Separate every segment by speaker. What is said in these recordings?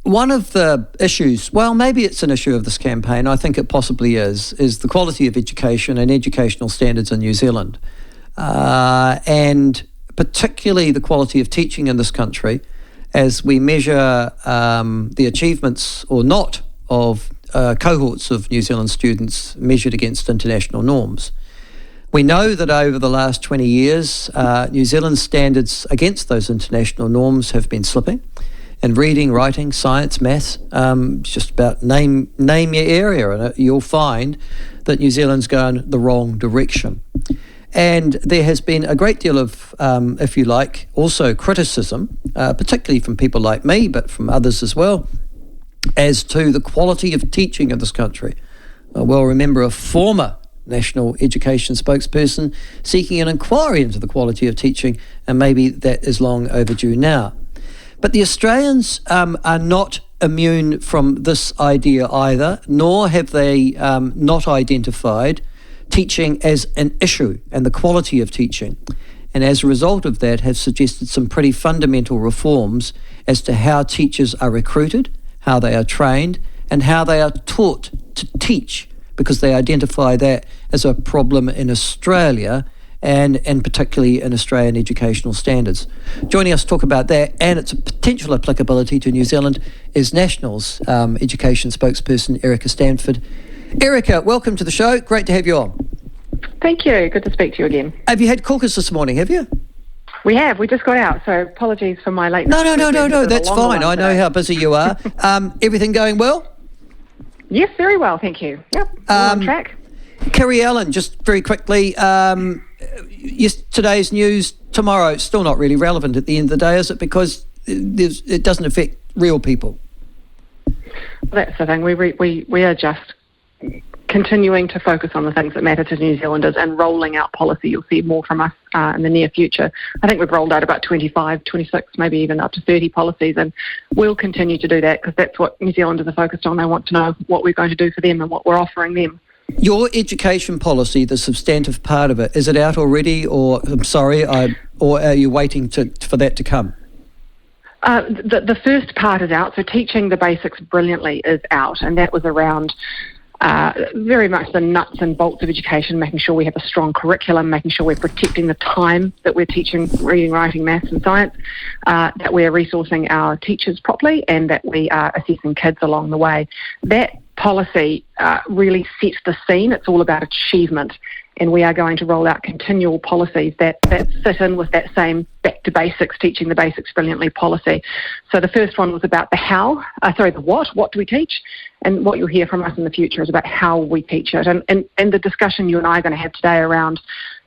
Speaker 1: one of the issues, well, maybe it's an issue of this campaign, I think it possibly is the quality of education and educational standards in New Zealand. And particularly the quality of teaching in this country as we measure the achievements or not of cohorts of New Zealand students measured against international norms. We know that over the last 20 years, New Zealand's standards against those international norms have been slipping. In reading, writing, science, maths, just about name your area and you'll find that New Zealand's going the wrong direction. And there has been a great deal of, if you like, also criticism, particularly from people like me, but from others as well, as to the quality of teaching in this country. I well remember a former National Education spokesperson seeking an inquiry into the quality of teaching, and maybe that is long overdue now. But the Australians are not immune from this idea either, nor have they not identified teaching as an issue and the quality of teaching. And as a result of that, have suggested some pretty fundamental reforms as to how teachers are recruited, how they are trained, and how they are taught to teach, because they identify that as a problem in Australia and particularly in Australian educational standards. Joining us to talk about that and its potential applicability to New Zealand is National's education spokesperson, Erica Stanford. Erica, welcome to the show. Great to have you on.
Speaker 2: Thank you. Good to speak to you again.
Speaker 1: Have you had caucus this morning, have you?
Speaker 2: We have. We just got out, so apologies for my lateness.
Speaker 1: No, that's fine. I know how busy you are. Everything going well?
Speaker 2: Yes, very well, thank you. Yep, on track.
Speaker 1: Kerry Allen, just very quickly, today's news tomorrow, still not really relevant at the end of the day, is it? Because it doesn't affect real people.
Speaker 2: That's the thing. We are just continuing to focus on the things that matter to New Zealanders and rolling out policy. You'll see more from us in the near future. I think we've rolled out about 25, 26, maybe even up to 30 policies, and we'll continue to do that because that's what New Zealanders are focused on. They want to know what we're going to do for them and what we're offering them.
Speaker 1: Your education policy, the substantive part of it, is it out already, or or are you waiting for that to come?
Speaker 2: The first part is out, so teaching the basics brilliantly is out, and that was around very much the nuts and bolts of education, making sure we have a strong curriculum, making sure we're protecting the time that we're teaching reading, writing, maths and science, that we're resourcing our teachers properly, and that we are assessing kids along the way. That policy really sets the scene. It's all about achievement, and we are going to roll out continual policies that fit in with that same back to basics, teaching the basics brilliantly policy. So the first one was about the what do we teach? And what you'll hear from us in the future is about how we teach it. And the discussion you and I are going to have today around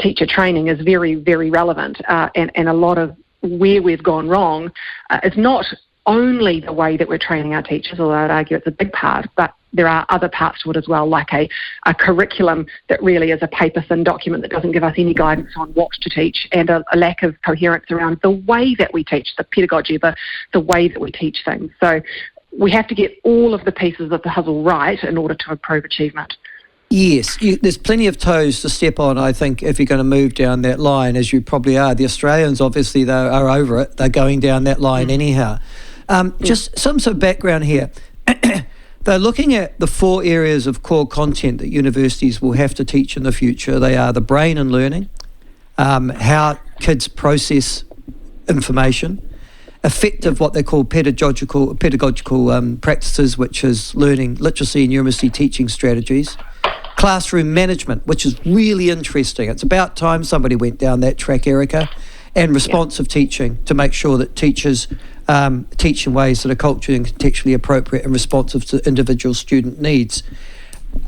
Speaker 2: teacher training is very, very relevant. And a lot of where we've gone wrong is not only the way that we're training our teachers, although I'd argue it's a big part, but there are other parts to it as well, like a curriculum that really is a paper-thin document that doesn't give us any guidance on what to teach, and a lack of coherence around the way that we teach, the pedagogy, the way that we teach things. So we have to get all of the pieces of the puzzle right in order to improve achievement.
Speaker 1: Yes, there's plenty of toes to step on, I think, if you're going to move down that line, as you probably are. The Australians, obviously, they are over it. They're going down that line anyhow. Just some sort of background here. They're looking at the 4 areas of core content that universities will have to teach in the future. They are the brain and learning, how kids process information, effective what they call pedagogical practices, which is learning literacy and numeracy teaching strategies, classroom management, which is really interesting. It's about time somebody went down that track, Erica, and responsive teaching to make sure that teachers teach in ways that are culturally and contextually appropriate and responsive to individual student needs.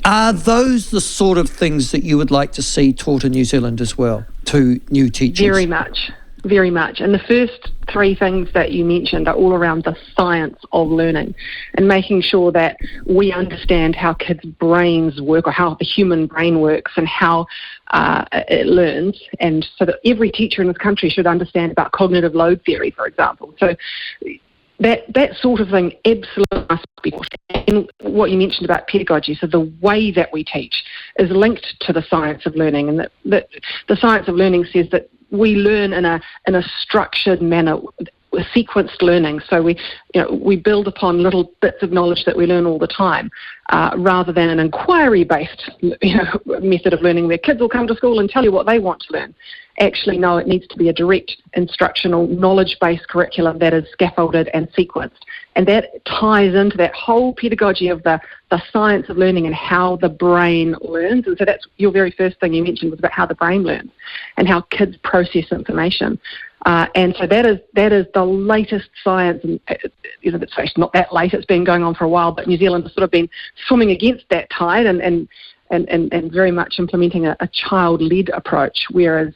Speaker 1: Are those the sort of things that you would like to see taught in New Zealand as well to new teachers?
Speaker 2: Very much. Very much. And the first 3 things that you mentioned are all around the science of learning and making sure that we understand how kids' brains work, or how the human brain works and how it learns. And so that every teacher in this country should understand about cognitive load theory, for example. So that sort of thing absolutely must be taught. And what you mentioned about pedagogy, so the way that we teach is linked to the science of learning, and that the science of learning says that we learn in a structured manner. sequenced learning. So we build upon little bits of knowledge that we learn all the time, rather than an inquiry-based method of learning where kids will come to school and tell you what they want to learn. Actually, no, it needs to be a direct instructional, knowledge-based curriculum that is scaffolded and sequenced. And that ties into that whole pedagogy of the science of learning and how the brain learns. And so that's your very first thing you mentioned, was about how the brain learns and how kids process information. And so that is the latest science, and it's not that late, it's been going on for a while, but New Zealand has sort of been swimming against that tide and very much implementing a child-led approach, whereas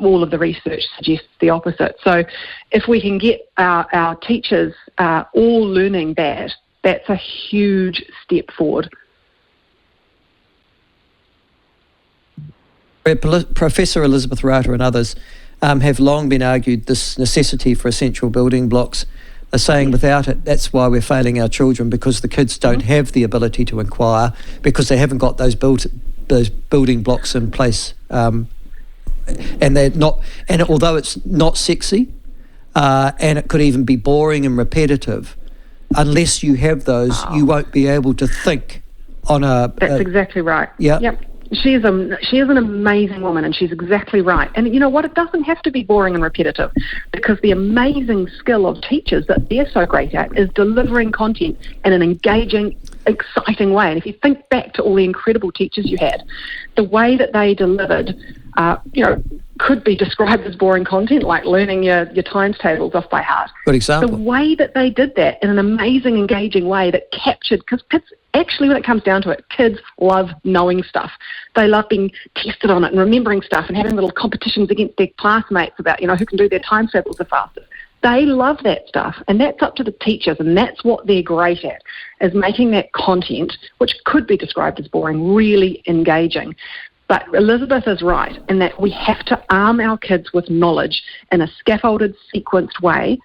Speaker 2: all of the research suggests the opposite. So if we can get our teachers all learning that's a huge step forward.
Speaker 1: Professor Elizabeth Rata and others have long been argued this necessity for essential building blocks, are saying without it, that's why we're failing our children, because the kids don't have the ability to inquire, because they haven't got those building blocks in place. And they're not, and although it's not sexy, and it could even be boring and repetitive, unless you have those, you won't be able to think on a...
Speaker 2: That's exactly right.
Speaker 1: Yeah.
Speaker 2: Yep. She is an amazing woman, and she's exactly right. And you know what? It doesn't have to be boring and repetitive, because the amazing skill of teachers that they're so great at is delivering content in an engaging, exciting way. And if you think back to all the incredible teachers you had, the way that they delivered, could be described as boring content, like learning your times tables off by heart.
Speaker 1: Good example.
Speaker 2: The way that they did that in an amazing, engaging way that captured, because kids, actually, when it comes down to it, kids love knowing stuff. They love being tested on it and remembering stuff and having little competitions against their classmates about, who can do their times tables the fastest. They love that stuff, and that's up to the teachers, and that's what they're great at, is making that content, which could be described as boring, really engaging. But Elizabeth is right in that we have to arm our kids with knowledge in a scaffolded, sequenced way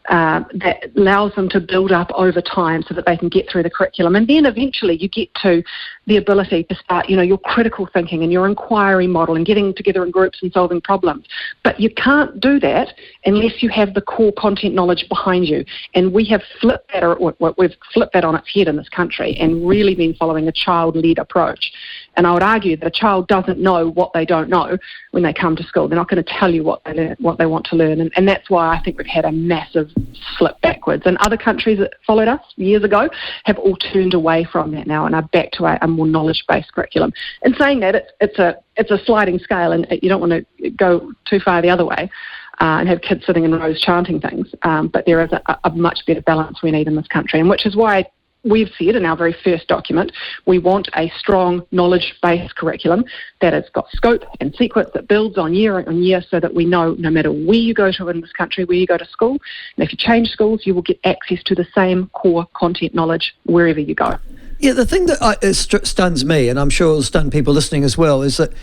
Speaker 2: that allows them to build up over time so that they can get through the curriculum. And then eventually you get to the ability to start, your critical thinking and your inquiry model and getting together in groups and solving problems. But you can't do that unless you have the core content knowledge behind you. And we have flipped that on its head in this country and really been following a child-led approach. And I would argue that a child doesn't know what they don't know when they come to school. They're not going to tell you what they want to learn. And that's why I think we've had a massive slip backwards. And other countries that followed us years ago have all turned away from that now and are back to a more knowledge-based curriculum. And saying that, it's a sliding scale, and you don't want to go too far the other way and have kids sitting in rows chanting things. But there is a much better balance we need in this country, and which is why we've said in our very first document, we want a strong knowledge-based curriculum that has got scope and sequence that builds on year so that we know no matter where you go to in this country, where you go to school, and if you change schools, you will get access to the same core content knowledge wherever you go.
Speaker 1: Yeah, the thing that stuns me, and I'm sure it'll stun people listening as well, is that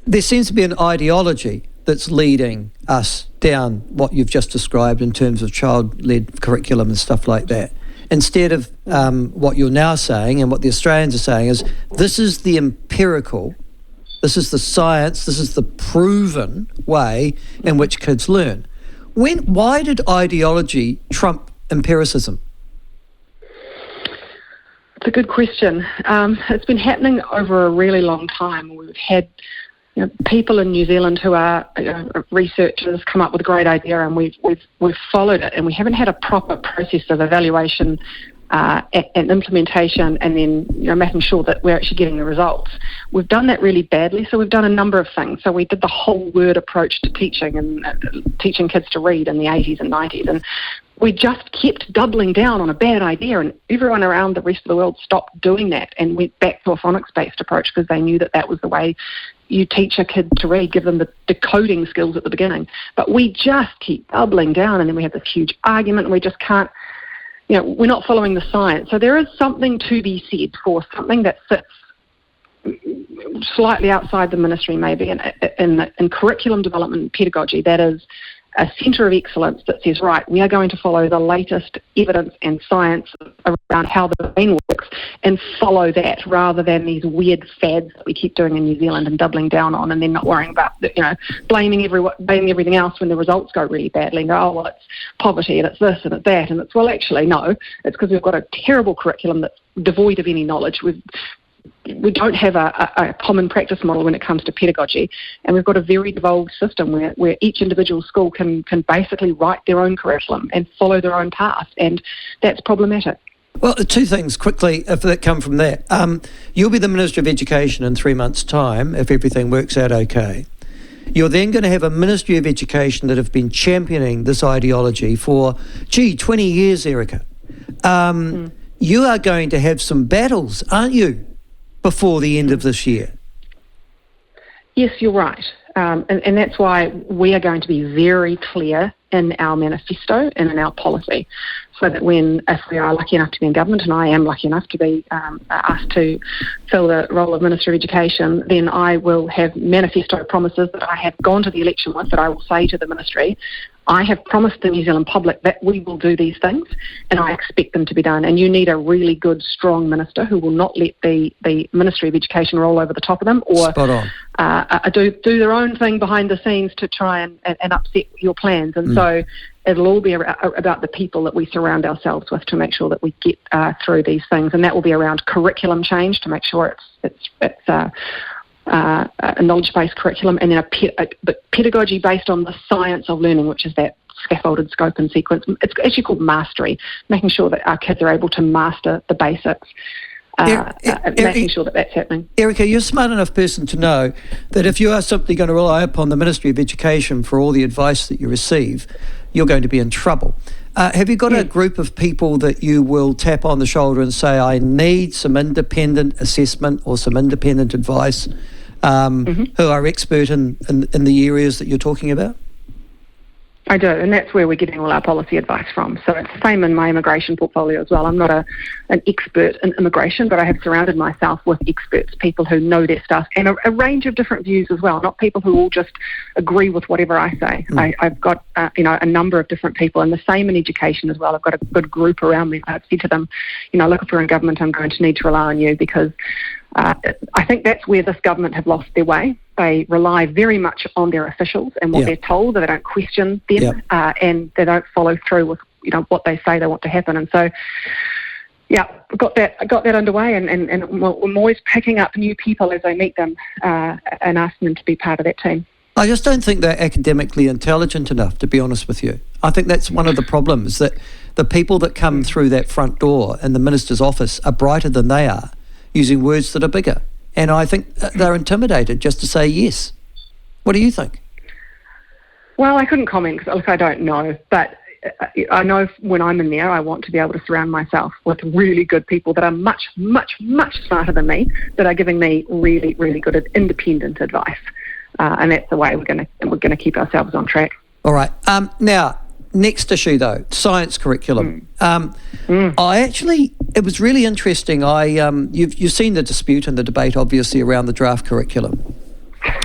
Speaker 1: there seems to be an ideology that's leading us down what you've just described in terms of child-led curriculum and stuff like that. Instead of what you're now saying and what the Australians are saying is, this is the empirical, this is the science, this is the proven way in which kids learn. Why did ideology trump empiricism?
Speaker 2: It's a good question. It's been happening over a really long time. We've had people in New Zealand who are researchers come up with a great idea, and we've followed it, and we haven't had a proper process of evaluation and implementation, and then making sure that we're actually getting the results. We've done that really badly, so we've done a number of things. So we did the whole word approach to teaching and teaching kids to read in the 80s and 90s, and we just kept doubling down on a bad idea, and everyone around the rest of the world stopped doing that and went back to a phonics-based approach because they knew that was the way you teach a kid to read, give them the decoding skills at the beginning. But we just keep doubling down, and then we have this huge argument, and we just can't, we're not following the science. So there is something to be said for something that sits slightly outside the ministry maybe in curriculum development and pedagogy that is a centre of excellence that says, right, we are going to follow the latest evidence and science around how the brain works and follow that, rather than these weird fads that we keep doing in New Zealand and doubling down on, and then not worrying about, blaming everything else when the results go really badly and go, oh, well, it's poverty and it's this and it's that, and it's, well, actually, no, it's because we've got a terrible curriculum that's devoid of any knowledge. We don't have a common practice model when it comes to pedagogy, and we've got a very devolved system where each individual school can basically write their own curriculum and follow their own path, and that's problematic.
Speaker 1: Well, two things quickly if that come from that. You'll be the Minister of Education in 3 months' time if everything works out okay. You're then going to have a Ministry of Education that have been championing this ideology for, 20 years, Erica. You are going to have some battles, aren't you, before the end of this year?
Speaker 2: Yes, you're right. And that's why we are going to be very clear in our manifesto and in our policy, so that if we are lucky enough to be in government, and I am lucky enough to be asked to fill the role of Minister of Education, then I will have manifesto promises that I have gone to the election with, that I will say to the ministry, I have promised the New Zealand public that we will do these things, and I expect them to be done. And you need a really good, strong minister who will not let the Ministry of Education roll over the top of them, or do their own thing behind the scenes to try and upset your plans. And so it'll all be about the people that we surround ourselves with to make sure that we get through these things. And that will be around curriculum change to make sure it's a knowledge-based curriculum, and then but pedagogy based on the science of learning, which is that scaffolded scope and sequence. It's actually called mastery, making sure that our kids are able to master the basics, making sure that that's happening.
Speaker 1: Erica, you're a smart enough person to know that if you are simply going to rely upon the Ministry of Education for all the advice that you receive, you're going to be in trouble. Have you got a group of people that you will tap on the shoulder and say, I need some independent assessment or some independent advice, who are expert in the areas that you're talking about?
Speaker 2: I do, and that's where we're getting all our policy advice from. So it's the same in my immigration portfolio as well. I'm not an expert in immigration, but I have surrounded myself with experts, people who know their stuff, and a range of different views as well, not people who all just agree with whatever I say. I've got a number of different people, and the same in education as well. I've got a good group around me. I've said to them, look, if we're in government, I'm going to need to rely on you, because I think that's where this government have lost their way. They rely very much on their officials and what they're told. They don't question them, and they don't follow through with what they say they want to happen. And so, got that underway, and I'm always picking up new people as I meet them and asking them to be part of that team.
Speaker 1: I just don't think they're academically intelligent enough, to be honest with you. I think that's one of the problems, that the people that come through that front door in the minister's office are brighter than they are, using words that are bigger. And I think they're intimidated just to say yes. What do you think?
Speaker 2: Well, I couldn't comment because I don't know. But I know when I'm in there, I want to be able to surround myself with really good people that are much, much, much smarter than me, that are giving me really, really good independent advice. And that's the way we're going to keep ourselves on track. All
Speaker 1: right. Now, next issue, though, science curriculum. It was really interesting. You've seen the dispute and the debate, obviously, around the draft curriculum.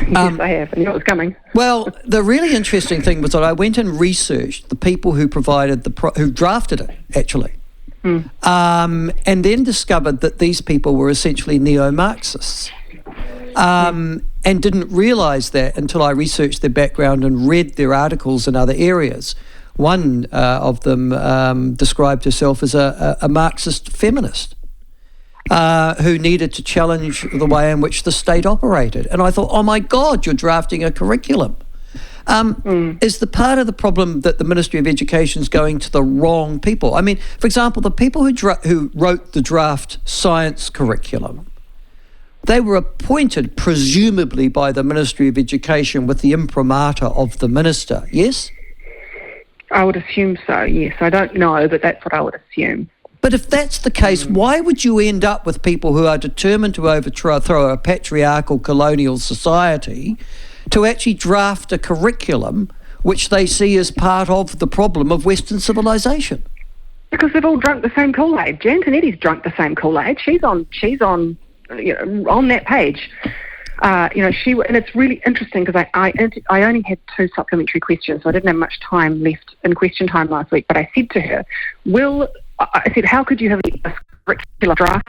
Speaker 2: Yes, I have. I knew it was coming.
Speaker 1: Well, the really interesting thing was that I went and researched the people who provided who drafted it, actually, and then discovered that these people were essentially neo-Marxists. And didn't realise that until I researched their background and read their articles in other areas. One of them described herself as a Marxist feminist who needed to challenge the way in which the state operated. And I thought, oh my God, you're drafting a curriculum. Is the part of the problem that the Ministry of Education is going to the wrong people? I mean, for example, the people who wrote the draft science curriculum, they were appointed presumably by the Ministry of Education with the imprimatur of the minister, yes?
Speaker 2: I would assume so, yes. I don't know, but that's what I would assume.
Speaker 1: But if that's the case, why would you end up with people who are determined to overthrow a patriarchal colonial society to actually draft a curriculum which they see as part of the problem of Western civilization?
Speaker 2: Because they've all drunk the same Kool-Aid. Antonetti's drunk the same Kool-Aid. She's on that page. And it's really interesting because I only had 2 supplementary questions, so I didn't have much time left in question time last week. But I said to her, I said, how could you have a curricular draft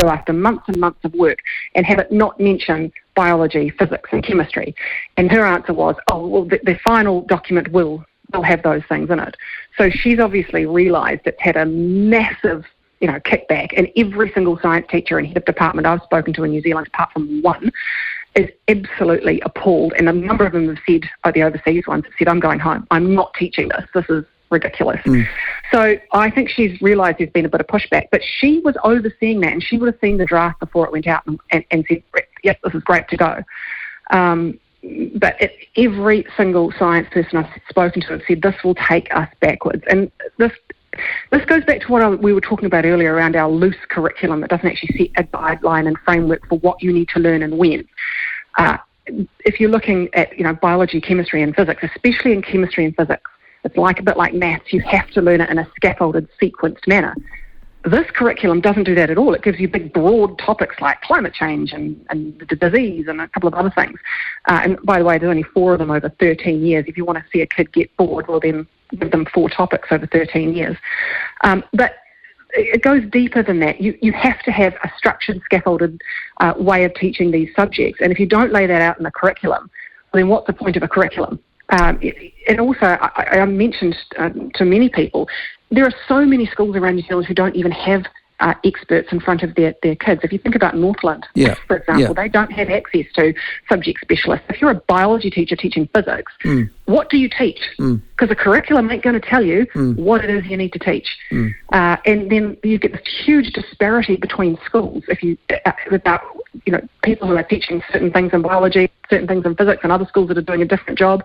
Speaker 2: after months and months of work and have it not mention biology, physics and chemistry? And her answer was, the final document will have those things in it. So she's obviously realised it's had a massive kickback, and every single science teacher and head of department I've spoken to in New Zealand, apart from one, is absolutely appalled. And a number of them have said, the overseas ones have said, I'm going home. I'm not teaching this. This is ridiculous. So I think she's realised there's been a bit of pushback, but she was overseeing that, and she would have seen the draft before it went out and said, yep, this is great to go. But every single science person I've spoken to have said this will take us backwards. And this goes back to what we were talking about earlier around our loose curriculum that doesn't actually set a guideline and framework for what you need to learn and when. If you're looking at biology, chemistry and physics, especially in chemistry and physics, it's a bit like maths. You have to learn it in a scaffolded, sequenced manner. This curriculum doesn't do that at all. It gives you big, broad topics like climate change and the disease and a couple of other things. And by the way, there's only 4 of them over 13 years. If you want to see a kid get bored, well, then give them 4 topics over 13 years. But it goes deeper than that. You have to have a structured, scaffolded way of teaching these subjects. And if you don't lay that out in the curriculum, then what's the point of a curriculum? And also, I mentioned to many people, there are so many schools around New Zealand who don't even have experts in front of their kids. If you think about Northland, for example, they don't have access to subject specialists. If you're a biology teacher teaching physics, what do you teach? Because the curriculum ain't going to tell you what it is you need to teach. And then you get this huge disparity between schools. If you about people who are teaching certain things in biology, certain things in physics, and other schools that are doing a different job.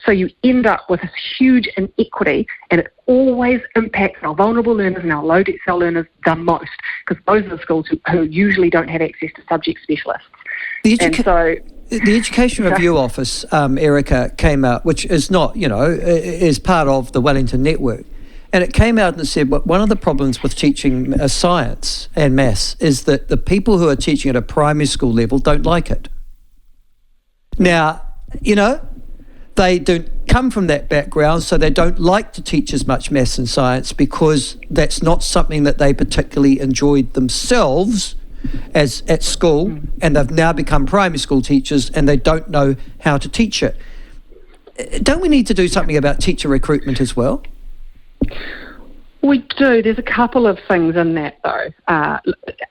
Speaker 2: So you end up with this huge inequity, and it always impacts our vulnerable learners and our low debt cell learners the most, because those are the schools who usually don't have access to subject specialists.
Speaker 1: The Education Review Office, Erica, came out, which is not, is part of the Wellington Network. And it came out and said, one of the problems with teaching science and maths is that the people who are teaching at a primary school level don't like it. Now, they don't come from that background, so they don't like to teach as much maths and science because that's not something that they particularly enjoyed themselves as at school, and they've now become primary school teachers and they don't know how to teach it. Don't we need to do something about teacher recruitment as well?
Speaker 2: We do. There's a couple of things in that, though.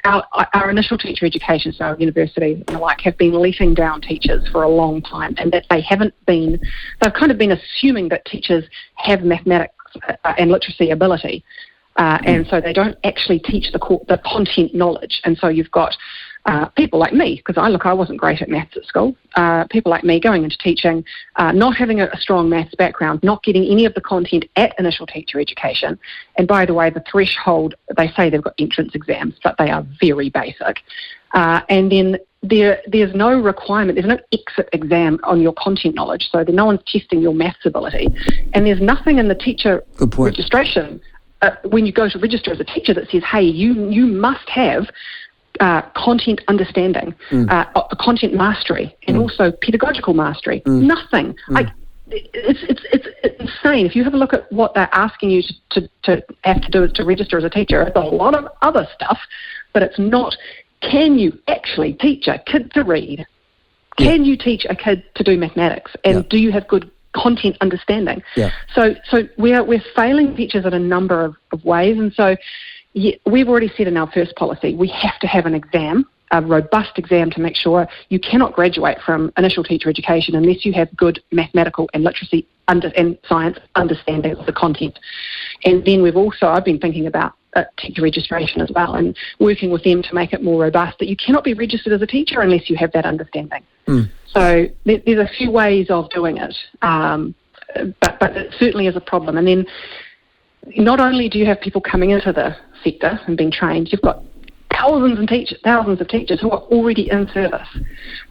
Speaker 2: Our initial teacher education, so our universities and the like, have been letting down teachers for a long time, and that they've kind of been assuming that teachers have mathematics and literacy ability, and so they don't actually teach the content knowledge. And so you've got people like me, because I wasn't great at maths at school. People like me going into teaching, not having a strong maths background, not getting any of the content at initial teacher education. And by the way, the threshold, they say they've got entrance exams, but they are very basic. And then there's no requirement, there's no exit exam on your content knowledge, so no one's testing your maths ability. And there's nothing in the teacher registration, when you go to register as a teacher, that says, hey, you must have content understanding, content mastery, and also pedagogical mastery. Nothing. It's insane. If you have a look at what they're asking you to have to do to register as a teacher, it's a lot of other stuff, but it's not, can you actually teach a kid to read? Can you teach a kid to do mathematics? And do you have good content understanding? So we're failing teachers in a number of ways, and so we've already said in our first policy we have to have an exam, a robust exam, to make sure you cannot graduate from initial teacher education unless you have good mathematical and literacy and science understanding of the content. And then I've been thinking about teacher registration as well, and working with them to make it more robust, that you cannot be registered as a teacher unless you have that understanding. So there's a few ways of doing it, but it certainly is a problem. And then not only do you have people coming into the sector and being trained, you've got thousands of teachers who are already in service,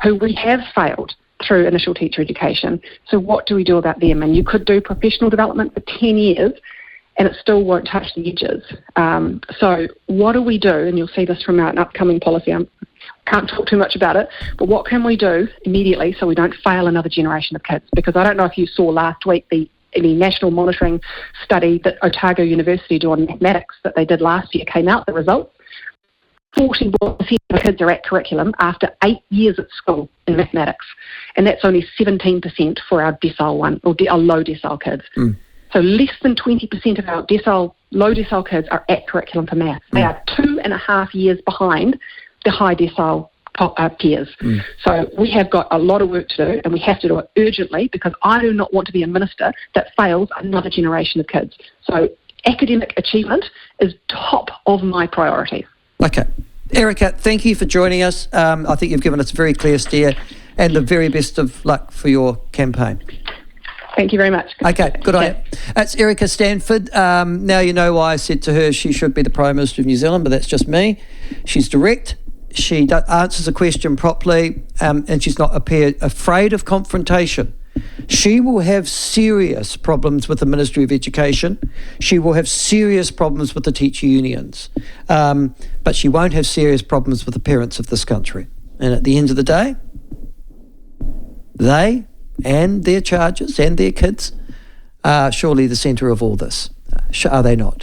Speaker 2: who we have failed through initial teacher education. So what do we do about them? And you could do professional development for 10 years and it still won't touch the edges. So what do we do? And you'll see this from an upcoming policy I'm can't talk too much about it, but what can we do immediately so we don't fail another generation of kids? Because I don't know if you saw last week the national monitoring study that Otago University do on mathematics that they did last year came out, the results. 41% of kids are at curriculum after 8 years at school in mathematics, and that's only 17% for our decile one, or our low decile kids. So less than 20% of our low decile kids are at curriculum for maths. They are 2.5 years behind the high decile peers. So we have got a lot of work to do, and we have to do it urgently, because I do not want to be a minister that fails another generation of kids. So academic achievement is top of my priority.
Speaker 1: Okay. Erica, thank you for joining us. I think you've given us a very clear steer, and the very best of luck for your campaign.
Speaker 2: Thank you very much.
Speaker 1: Okay, good on you. That's Erica Stanford. Now you know why I said to her she should be the Prime Minister of New Zealand, but that's just me. She's direct. She answers a question properly, and she's not afraid of confrontation. She will have serious problems with the Ministry of Education. She will have serious problems with the teacher unions. But she won't have serious problems with the parents of this country. And at the end of the day, they and their charges and their kids are surely the centre of all this. Are they not?